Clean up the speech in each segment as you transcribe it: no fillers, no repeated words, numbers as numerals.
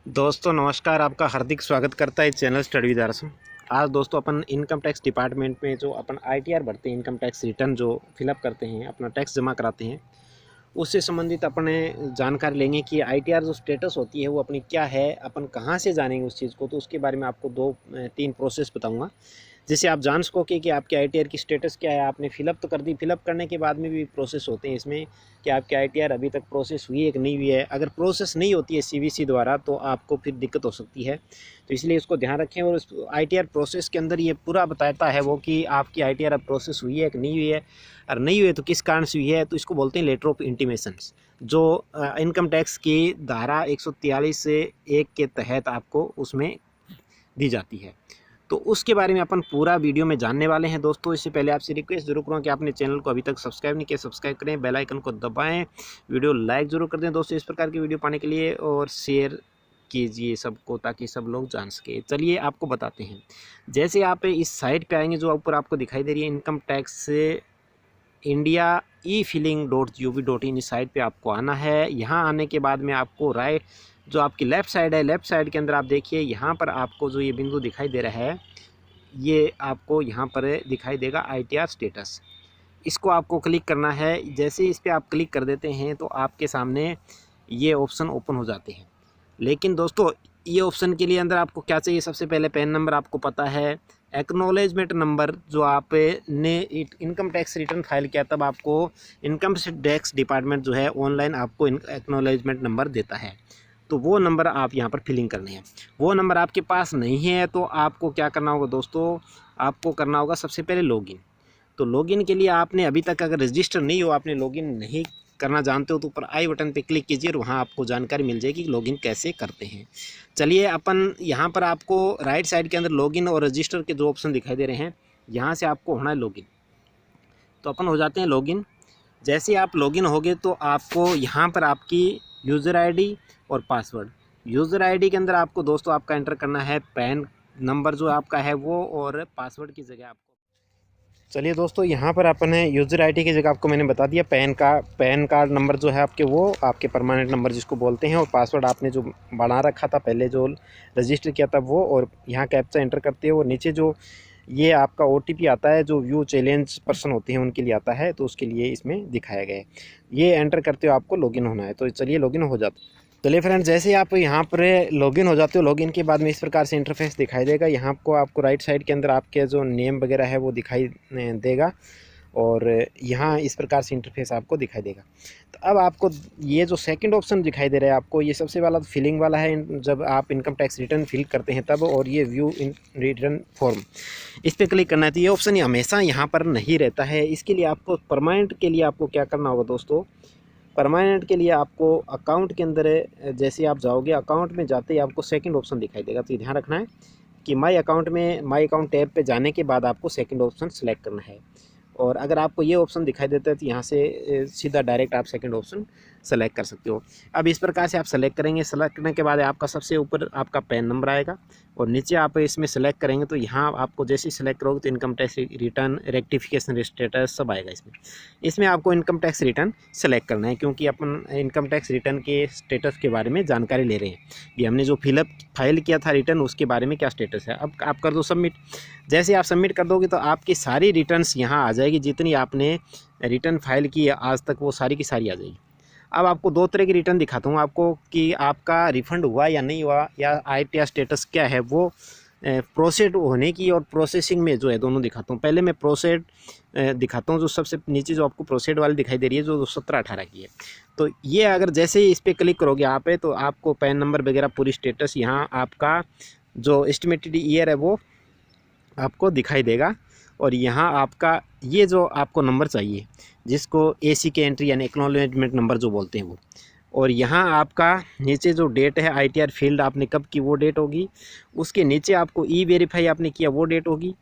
दोस्तों नमस्कार, आपका हार्दिक स्वागत करता है चैनल स्टडी विद आरसम। आज दोस्तों अपन इनकम टैक्स डिपार्टमेंट में जो अपन आईटीआर भरते हैं, इनकम टैक्स रिटर्न जो फिलअप करते हैं, अपना टैक्स जमा कराते हैं, उससे संबंधित अपने जानकारी लेंगे कि आईटीआर जो स्टेटस होती है वो अपनी क्या है, अपन कहाँ से जानेंगे उस चीज़ को। तो उसके बारे में आपको 2-3 प्रोसेस बताऊँगा, जिससे आप जान सको कि आपके आईटीआर की स्टेटस क्या है। आपने फिलअप तो कर दी, फिलअप करने के बाद में भी प्रोसेस होते हैं इसमें कि आपकी आईटीआर अभी तक प्रोसेस हुई है कि नहीं हुई है। अगर प्रोसेस नहीं होती है सीवीसी द्वारा तो आपको फिर दिक्कत हो सकती है, तो इसलिए इसको ध्यान रखें। और उस आईटीआर प्रोसेस के अंदर ये पूरा बताता है वो कि आपकी आईटीआर अब प्रोसेस हुई है कि नहीं हुई है, और नहीं हुई है तो किस कारण से हुई है। तो इसको बोलते हैं लेटर ऑफ इंटीमेशंस, जो इनकम टैक्स की धारा 143 से 1 के तहत आपको उसमें दी जाती है। तो उसके बारे में अपन पूरा वीडियो में जानने वाले हैं दोस्तों। इससे पहले आपसे रिक्वेस्ट जरूर करूँ कि आपने चैनल को अभी तक सब्सक्राइब नहीं किया, सब्सक्राइब करें, बेल आइकन को दबाएं, वीडियो लाइक ज़रूर कर दें दोस्तों इस प्रकार की वीडियो पाने के लिए, और शेयर कीजिए सबको ताकि सब लोग जान सके। चलिए आपको बताते हैं। जैसे आप इस साइट पे आएंगे जो ऊपर आपको दिखाई दे रही है इनकम टैक्स इंडिया e-filing.gov.in, इस साइट पे आपको आना है। यहाँ आने के बाद में आपको राइट जो आपकी लेफ़्ट साइड है, लेफ़्ट साइड के अंदर आप देखिए यहाँ पर आपको जो ये बिंदु दिखाई दे रहा है, ये आपको यहाँ पर दिखाई देगा आईटीआर स्टेटस। इसको आपको क्लिक करना है। जैसे इस पर आप क्लिक कर देते हैं तो आपके सामने ये ऑप्शन ओपन हो जाते हैं। लेकिन दोस्तों ये ऑप्शन के लिए अंदर आपको क्या चाहिए, सबसे पहले पैन नंबर आपको पता है, एक्नॉलेजमेंट नंबर जो आपने इनकम टैक्स रिटर्न फाइल किया तब आपको इनकम टैक्स डिपार्टमेंट जो है ऑनलाइन आपको एक्नॉलेजमेंट नंबर देता है, तो वो नंबर आप यहाँ पर फिलिंग करने हैं। वो नंबर आपके पास नहीं है तो आपको क्या करना होगा दोस्तों, आपको करना होगा सबसे पहले लॉगिन। तो लॉगिन के लिए आपने अभी तक अगर रजिस्टर नहीं हो, आपने लॉगिन नहीं करना जानते हो, तो ऊपर आई बटन पे क्लिक कीजिए और वहाँ आपको जानकारी मिल जाएगी कि लॉगिन कैसे करते हैं। चलिए अपन यहाँ पर आपको राइट साइड के अंदर लॉगिन और रजिस्टर के जो ऑप्शन दिखाई दे रहे हैं, यहाँ से आपको होना है लॉगिन। तो अपन हो जाते हैं लॉगिन। जैसे आप लॉगिन होगे तो आपको यहाँ पर आपकी यूज़र आईडी और पासवर्ड, यूज़र आईडी के अंदर आपको दोस्तों आपका एंटर करना है पैन नंबर जो आपका है वो, और पासवर्ड की जगह आपको, चलिए दोस्तों यहाँ पर अपने यूज़र आईडी की जगह आपको मैंने बता दिया पैन कार्ड नंबर जो है आपके, वो आपके परमानेंट नंबर जिसको बोलते हैं, और पासवर्ड आपने जो बना रखा था पहले जो रजिस्टर किया था वो, और यहाँ कैप्चा एंटर करते हो, और नीचे जो ये आपका ओटीपी आता है जो व्यू चैलेंज पर्सन होते हैं उनके लिए आता है, तो उसके लिए इसमें दिखाया गया है। ये एंटर करते हो आपको लॉगिन होना है। तो चलिए लॉगिन हो जाता है। चलिए फ्रेंड्स, जैसे आप यहाँ पर लॉगिन हो जाते हो, लॉगिन के बाद में इस प्रकार से इंटरफेस दिखाई देगा। यहाँ आपको राइट साइड के अंदर आपके जो नेम वगैरह है वो दिखाई देगा, और यहाँ इस प्रकार से इंटरफेस आपको दिखाई देगा। तो अब आपको ये जो सेकंड ऑप्शन दिखाई दे रहा है आपको, ये सबसे वाला फिलिंग वाला है जब आप इनकम टैक्स रिटर्न फिल करते हैं तब, और ये व्यू इन रिटर्न फॉर्म, इस पर क्लिक करना है। तो ये ऑप्शन हमेशा यहाँ पर नहीं रहता है। इसके लिए आपको परमानेंट के लिए आपको क्या करना होगा दोस्तों, परमानेंट के लिए आपको अकाउंट के अंदर जैसे आप जाओगे, अकाउंट में जाते ही आपको सेकंड ऑप्शन दिखाई देगा। तो ये ध्यान रखना है कि माई अकाउंट टैब पे जाने के बाद आपको सेकंड ऑप्शन सेलेक्ट करना है, और अगर आपको ये ऑप्शन दिखाई देता है तो यहाँ से सीधा डायरेक्ट आप सेकंड ऑप्शन सेलेक्ट कर सकते हो। अब इस प्रकार से आप सेलेक्ट करेंगे। सेलेक्ट करने के बाद आपका सबसे ऊपर आपका पैन नंबर आएगा, और नीचे आप इसमें सेलेक्ट करेंगे तो यहाँ आपको जैसे ही सेलेक्ट करोगे तो income tax return, rectification status सब आएगा इसमें आपको इनकम टैक्स रिटर्न सेलेक्ट करना है, क्योंकि अपन इनकम टैक्स रिटर्न के स्टेटस के बारे में जानकारी ले रहे हैं कि हमने जो फाइल किया था रिटर्न उसके बारे में क्या स्टेटस है। अब आप कर दो सबमिट। जैसे आप सबमिट कर दोगे तो आपकी सारी रिटर्न्स यहाँ आ जाएगी, जितनी आपने रिटर्न फाइल की आज तक वो सारी की सारी आ जाएगी। अब आपको 2 तरह की रिटर्न दिखाता हूँ आपको कि आपका रिफ़ंड हुआ या नहीं हुआ, या आईटीआर स्टेटस क्या है, वो प्रोसेड होने की और प्रोसेसिंग में जो है दोनों दिखाता हूँ। पहले मैं प्रोसेड दिखाता हूँ। जो सबसे नीचे जो आपको प्रोसेड वाली दिखाई दे रही है जो 17-18 की है, तो ये अगर जैसे ही इस पर क्लिक करोगे आप तो आपको पैन नंबर वगैरह पूरी स्टेटस, यहाँ आपका जो एस्टिमेटेड ईयर है वो आपको दिखाई देगा, और यहाँ आपका ये जो आपको नंबर चाहिए जिसको एसी के एंट्री यानी एक्नॉलेजमेंट नंबर जो बोलते हैं वो, और यहाँ आपका नीचे जो डेट है आईटीआर फील्ड आपने कब की वो डेट होगी, उसके नीचे आपको ई वेरीफाई आपने किया वो डेट होगी।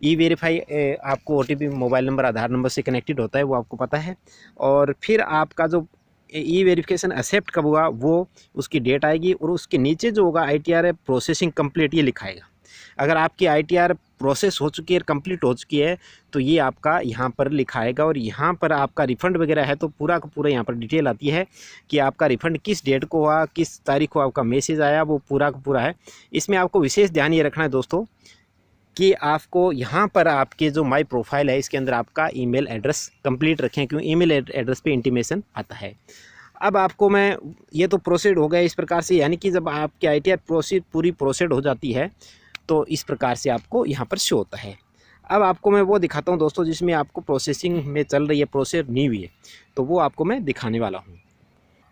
ई वेरीफाई आपको ओटीपी मोबाइल नंबर आधार नंबर से कनेक्टेड होता है, वो आपको पता है। और फिर आपका जो ई वेरिफिकेशन एक्सेप्ट कब हुआ वो उसकी डेट आएगी, और उसके नीचे जो होगा आईटीआर प्रोसेसिंग कंप्लीट ये लिखाएगा। अगर आपकी ITR प्रोसेस हो चुकी है, कंप्लीट हो चुकी है, तो ये आपका यहाँ पर लिखाएगा और यहाँ पर आपका रिफ़ंड वगैरह है तो पूरा का पूरा यहाँ पर डिटेल आती है कि आपका रिफ़ंड किस डेट को हुआ, किस तारीख को आपका मैसेज आया, वो पूरा का पूरा है। इसमें आपको विशेष ध्यान ये रखना है दोस्तों कि आपको यहाँ पर आपके जो माई प्रोफाइल है इसके अंदर आपका ईमेल एड्रेस कंप्लीट रखें, क्यों ईमेल एड्रेस पे इंटीमेशन आता है। अब आपको मैं ये तो प्रोसीड हो गया इस प्रकार से, यानी कि जब आपकी ITR पूरी प्रोसीड हो जाती है तो इस प्रकार से आपको यहाँ पर शो होता है। अब आपको मैं वो दिखाता हूँ दोस्तों जिसमें आपको प्रोसेसिंग में चल रही है, प्रोसेस नहीं हुई है, तो वो आपको मैं दिखाने वाला हूँ।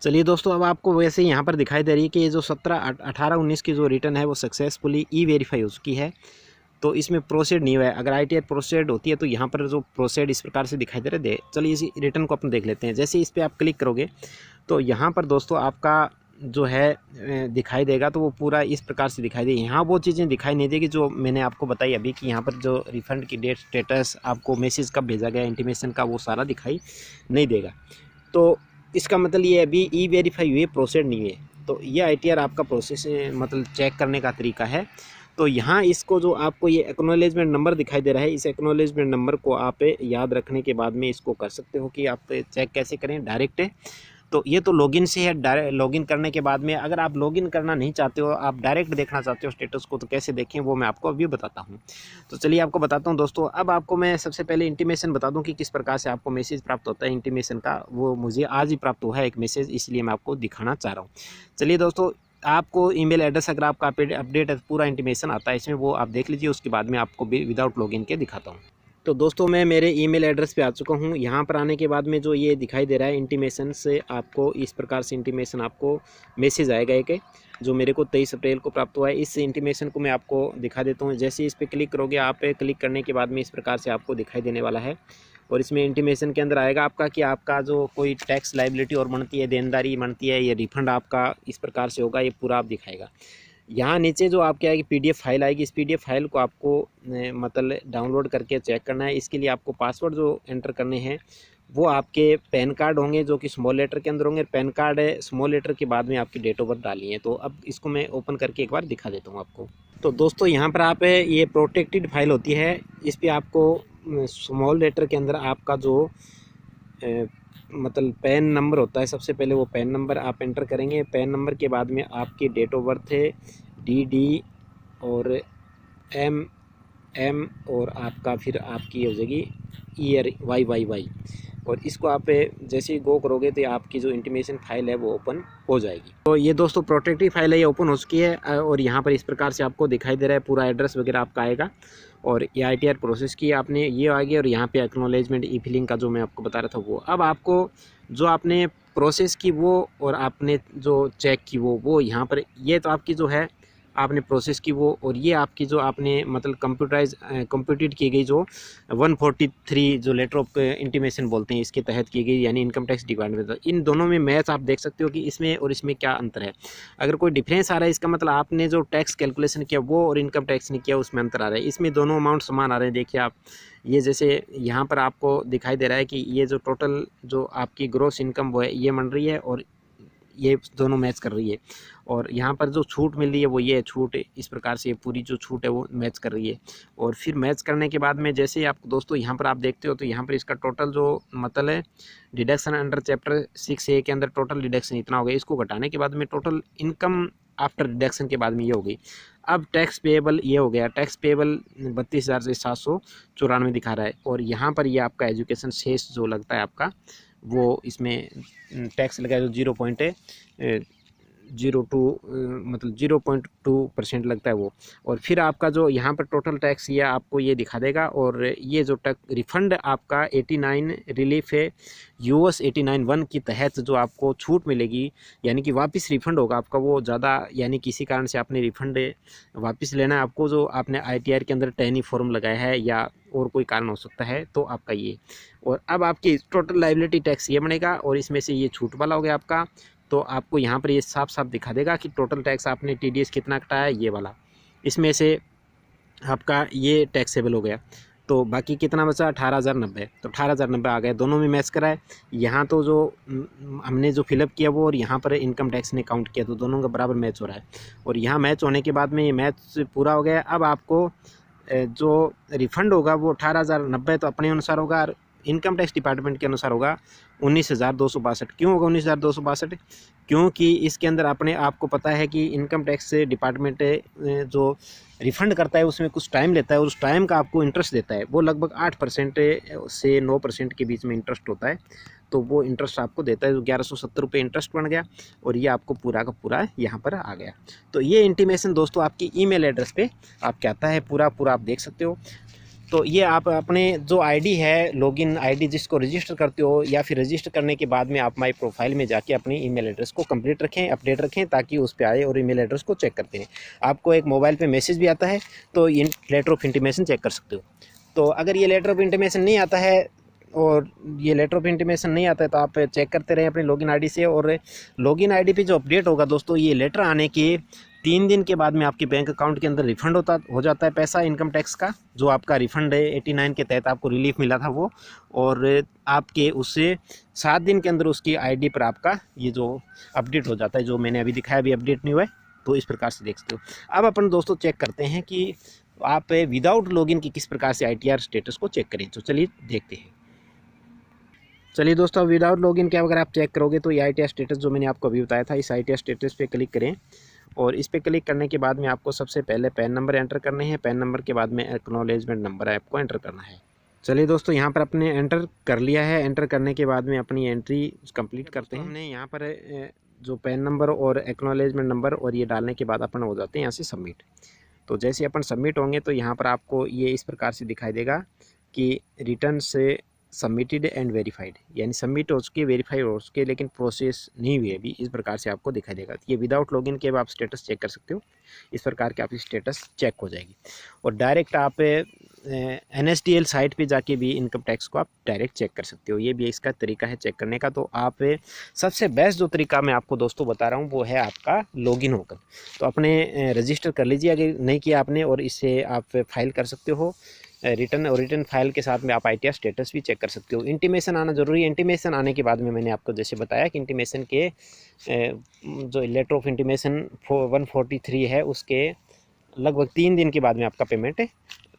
चलिए दोस्तों, अब आपको वैसे यहाँ पर दिखाई दे रही है कि ये जो 17, 18, 19 की जो रिटर्न है वो सक्सेसफुली E-वेरीफाई हो चुकी है, तो इसमें प्रोसीड नहीं हुआ है। अगर ITR प्रोसीड होती है तो यहाँ पर जो प्रोसीड इस प्रकार से दिखाई दे रहा है। चलिए इसी रिटर्न को अपन देख लेते हैं। जैसे इस पर आप क्लिक करोगे तो यहाँ पर दोस्तों आपका जो है दिखाई देगा, तो वो पूरा इस प्रकार से दिखाई देगी। यहाँ वो चीज़ें दिखाई नहीं देगी जो मैंने आपको बताई अभी कि यहाँ पर जो रिफ़ंड की डेट, स्टेटस, आपको मैसेज कब भेजा गया, इंटीमेशन का, वो सारा दिखाई नहीं देगा। तो इसका मतलब ये अभी E-वेरीफाई हुई, प्रोसीड नहीं है। तो ये ITR आपका प्रोसेस मतलब चेक करने का तरीका है। तो यहाँ इसको जो आपको ये एक्नॉलेजमेंट नंबर दिखाई दे रहा है, इस एक्नॉलेजमेंट नंबर को आप याद रखने के बाद में इसको कर सकते हो कि आप चेक कैसे करें डायरेक्ट। तो ये तो लॉगिन से है, डायरेक्ट लॉगिन करने के बाद में अगर आप लॉगिन करना नहीं चाहते हो, आप डायरेक्ट देखना चाहते हो स्टेटस को, तो कैसे देखें वो मैं आपको अभी बताता हूँ। तो चलिए आपको बताता हूँ दोस्तों। अब आपको मैं सबसे पहले इंटीमेशन बता दूँ कि किस प्रकार से आपको मैसेज प्राप्त होता है। इंटीमेशन का वो मुझे आज ही प्राप्त हुआ है एक मैसेज, इसलिए मैं आपको दिखाना चाह रहा हूँ। चलिए दोस्तों, आपको ईमेल एड्रेस अगर आपका अपडेट है, पूरा इंटीमेशन आता है इसमें, वो आप देख लीजिए। उसके बाद में आपको विदाउट लॉगिन के दिखाता हूँ। तो दोस्तों मैं मेरे ईमेल एड्रेस पे आ चुका हूँ। यहाँ पर आने के बाद में जो ये दिखाई दे रहा है इंटीमेशन से, आपको इस प्रकार से इंटीमेशन आपको मैसेज आएगा एक, जो मेरे को 23 अप्रैल को प्राप्त हुआ है। इस इंटीमेशन को मैं आपको दिखा देता हूँ। जैसे इस पर क्लिक करोगे, आप क्लिक करने के बाद में इस प्रकार से आपको दिखाई देने वाला है। और इसमें इंटीमेशन के अंदर आएगा आपका कि आपका जो कोई टैक्स लाइबिलिटी और बनती है, देनदारी बनती है, ये रिफंड आपका इस प्रकार से होगा, ये पूरा आप दिखाएगा। यहाँ नीचे जो आपके आएगी PDF फाइल आएगी, इस PDF फाइल को आपको मतलब डाउनलोड करके चेक करना है। इसके लिए आपको पासवर्ड जो एंटर करने हैं वो आपके पैन कार्ड होंगे, जो कि स्मॉल लेटर के अंदर होंगे। पैन कार्ड है स्मॉल लेटर के बाद में आपकी डेट ऑफ बर्थ डाली है। तो अब इसको मैं ओपन करके एक बार दिखा देता हूँ आपको। तो दोस्तों यहाँ पर आप ये प्रोटेक्टेड फाइल होती है, इस पर आपको स्मॉल लेटर के अंदर आपका जो मतलब पैन नंबर होता है, सबसे पहले वो पैन नंबर आप एंटर करेंगे। पैन नंबर के बाद में आपकी डेट ऑफ बर्थ है DD और MM और आपका फिर आपकी हो जाएगी ईयर YYY। और इसको आप जैसे ही गो करोगे तो आपकी जो इंटीमेशन फाइल है वो ओपन हो जाएगी। तो ये दोस्तों प्रोटेक्टिव फाइल है, ये ओपन हो चुकी है। और यहाँ पर इस प्रकार से आपको दिखाई दे रहा है, पूरा एड्रेस वगैरह आपका आएगा। और ये ITR प्रोसेस की आपने ये आ गया। और यहाँ पे एक्नॉलेजमेंट E-फिलिंग का जो मैं आपको बता रहा था वो। अब आपको जो आपने प्रोसेस की वो और आपने जो चेक की वो यहाँ पर, ये तो आपकी जो है आपने प्रोसेस की वो, और ये आपकी जो आपने मतलब कंप्यूटेड की गई जो 143 जो लेटर ऑफ इंटीमेशन बोलते हैं, इसके तहत की गई, यानी इनकम टैक्स डिपार्टमेंट। इन दोनों में मैच आप देख सकते हो कि इसमें और इसमें क्या अंतर है। अगर कोई डिफरेंस आ रहा है, इसका मतलब आपने जो टैक्स कैलकुलेशन किया वो और इनकम टैक्स ने किया उसमें अंतर आ रहा है। इसमें दोनों अमाउंट समान आ रहे हैं। देखिए आप, ये जैसे यहाँ पर आपको दिखाई दे रहा है कि ये जो टोटल जो आपकी ग्रॉस इनकम वो है, ये बन रही है और ये दोनों मैच कर रही है। और यहाँ पर जो छूट मिल रही है वो ये छूट, इस प्रकार से ये पूरी जो छूट है वो मैच कर रही है। और फिर मैच करने के बाद में जैसे आप दोस्तों यहाँ पर आप देखते हो, तो यहाँ पर इसका टोटल जो मतलब है डिडक्शन अंडर चैप्टर 6A के अंदर टोटल डिडक्शन इतना हो गया। इसको घटाने के बाद में टोटल इनकम आफ्टर डिडक्शन के बाद में ये हो गई। अब टैक्स पेएबल ये हो गया, टैक्स पेएबल 32,794 दिखा रहा है। और यहाँ पर ये आपका एजुकेशन शेष जो लगता है आपका, वो इसमें टैक्स लगा जो 0.02 मतलब 0.2% लगता है वो। और फिर आपका जो यहाँ पर टोटल टैक्स ये आपको ये दिखा देगा। और ये जो रिफंड आपका 89 रिलीफ है US 89(1) के तहत जो आपको छूट मिलेगी, यानी कि वापस रिफंड होगा आपका वो ज़्यादा, यानी किसी कारण से आपने रिफंड वापस लेना है आपको, जो आपने ITR के अंदर टैनी फॉर्म लगाया है या और कोई कारण हो सकता है, तो आपका ये। और अब आपकी टोटल लायबिलिटी टैक्स ये बनेगा और इसमें से ये छूट वाला हो गया आपका। तो आपको यहाँ पर ये साफ साफ दिखा देगा कि टोटल टैक्स आपने TDS कितना कटाया है, ये वाला, इसमें से आपका ये टैक्सेबल हो गया। तो बाकी कितना बचा 18,090, तो 18,090 आ गए, दोनों में मैच कराए। यहाँ तो जो हमने जो फिलअप किया वो और यहाँ पर इनकम टैक्स ने काउंट किया, तो दोनों का बराबर मैच हो रहा है। और यहाँ मैच होने के बाद में ये मैच पूरा हो गया। अब आपको जो रिफ़ंड होगा वो 18,090 तो अपने अनुसार होगा, और इनकम टैक्स डिपार्टमेंट के अनुसार होगा 19,262। क्यों होगा 19,262? क्योंकि इसके अंदर अपने आपको पता है कि इनकम टैक्स डिपार्टमेंट जो रिफ़ंड करता है उसमें कुछ टाइम लेता है, और उस टाइम का आपको इंटरेस्ट देता है। वो लगभग 8% से 9% के बीच में इंटरेस्ट होता है। तो वो इंटरेस्ट आपको देता है, जो 1170 रुपये इंटरेस्ट बन गया, और ये आपको पूरा का पूरा यहाँ पर आ गया। तो ये इंटीमेशन दोस्तों आपकी ईमेल एड्रेस पे आपके आता है, पूरा आप देख सकते हो। तो ये आप अपने जो आईडी है, लॉगिन आईडी जिसको रजिस्टर करते हो, या फिर रजिस्टर करने के बाद में आप माई प्रोफाइल में जाके अपनी ईमेल एड्रेस को कंप्लीट रखें, अपडेट रखें, ताकि उस पे आए और ईमेल एड्रेस को चेक करते हैं। आपको एक मोबाइल पे मैसेज भी आता है, तो ये लेटर ऑफ इंटीमेशन चेक कर सकते हो। तो अगर ये लेटर ऑफ इंटीमेशन नहीं आता है, और ये लेटर ऑफ इंटीमेशन नहीं आता है, तो आप चेक करते रहें अपनी लॉगिन आईडी से। और लॉगिन आईडी पे जो अपडेट होगा दोस्तों, ये लेटर आने के 3 दिन के बाद में आपके बैंक अकाउंट के अंदर रिफ़ंड हो जाता है पैसा इनकम टैक्स का, जो आपका रिफ़ंड है 89 के तहत आपको रिलीफ मिला था वो। और आपके उससे 7 दिन के अंदर उसकी आईडी पर आपका ये जो अपडेट हो जाता है, जो मैंने अभी दिखाया, अभी अपडेट नहीं हुआ है। तो इस प्रकार से देख सकते हो। अब अपन दोस्तों चेक करते हैं कि आप विदाउट लॉगिन की किस प्रकार से ITR स्टेटस को चेक करें। तो चलिए देखते हैं। चलिए दोस्तों, विदाउट लॉगिन के अगर आप चेक करोगे तो ये ITR स्टेटस जो मैंने आपको अभी बताया था, इस ITR स्टेटस पे क्लिक करें। और इस पे क्लिक करने के बाद में आपको सबसे पहले पैन नंबर एंटर करने हैं। पैन नंबर के बाद में एक्नॉलेजमेंट नंबर आपको एंटर करना है। चलिए दोस्तों, यहाँ पर आपने एंटर कर लिया है। एंटर करने के बाद में अपनी एंट्री कंप्लीट करते हैं। हमने यहाँ पर जो पैन नंबर और एक्नॉलेजमेंट नंबर और ये डालने के बाद अपन हो जाते हैं यहाँ से सबमिट। तो जैसे अपन सबमिट होंगे तो यहाँ पर आपको ये इस प्रकार से दिखाई देगा कि रिटर्न से सबमिटेड एंड वेरीफाइड, यानी सबमिट हो चुके, वेरीफाई हो चुके, लेकिन प्रोसेस नहीं हुई अभी, इस प्रकार से आपको दिखाई देगा। ये विदाउट लॉगिन के अब आप स्टेटस चेक कर सकते हो। इस प्रकार के आपकी स्टेटस चेक हो जाएगी। और डायरेक्ट आप NSDL साइट पे जाके भी इनकम टैक्स को आप डायरेक्ट चेक कर सकते हो। ये भी इसका तरीका है चेक करने का। तो आप सबसे बेस्ट जो तरीका मैं आपको दोस्तों बता रहा हूँ वो है आपका लॉगिन होकर। तो अपने रजिस्टर कर लीजिए अगर नहीं किया आपने, और इससे आप फाइल कर सकते हो रिटर्न, और रिटर्न फाइल के साथ में आप ITR स्टेटस भी चेक कर सकते हो। इंटीमेशन आना ज़रूरी है। इंटीमेशन आने के बाद में मैंने आपको जैसे बताया कि इंटीमेशन के जो लेटर ऑफ इंटीमेशन 143 है, उसके लगभग 3 दिन के बाद में आपका पेमेंट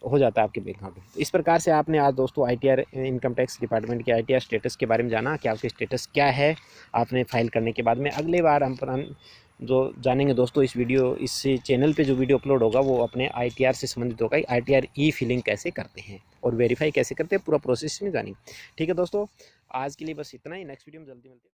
हो जाता है आपके बैंक अकाउंट में। इस प्रकार से आपने आज दोस्तों ITR इनकम टैक्स डिपार्टमेंट के ITR स्टेटस के बारे में जाना कि आपके स्टेटस क्या है आपने फाइल करने के बाद में। अगले बार हम जो जानेंगे दोस्तों इस चैनल पे जो वीडियो अपलोड होगा वो अपने ITR से संबंधित होगा। ITR ई-फिलिंग कैसे करते हैं और वेरीफाई कैसे करते हैं, पूरा प्रोसेस में जानेंगे। ठीक है दोस्तों, आज के लिए बस इतना ही। नेक्स्ट वीडियो में जल्दी मिलते हैं।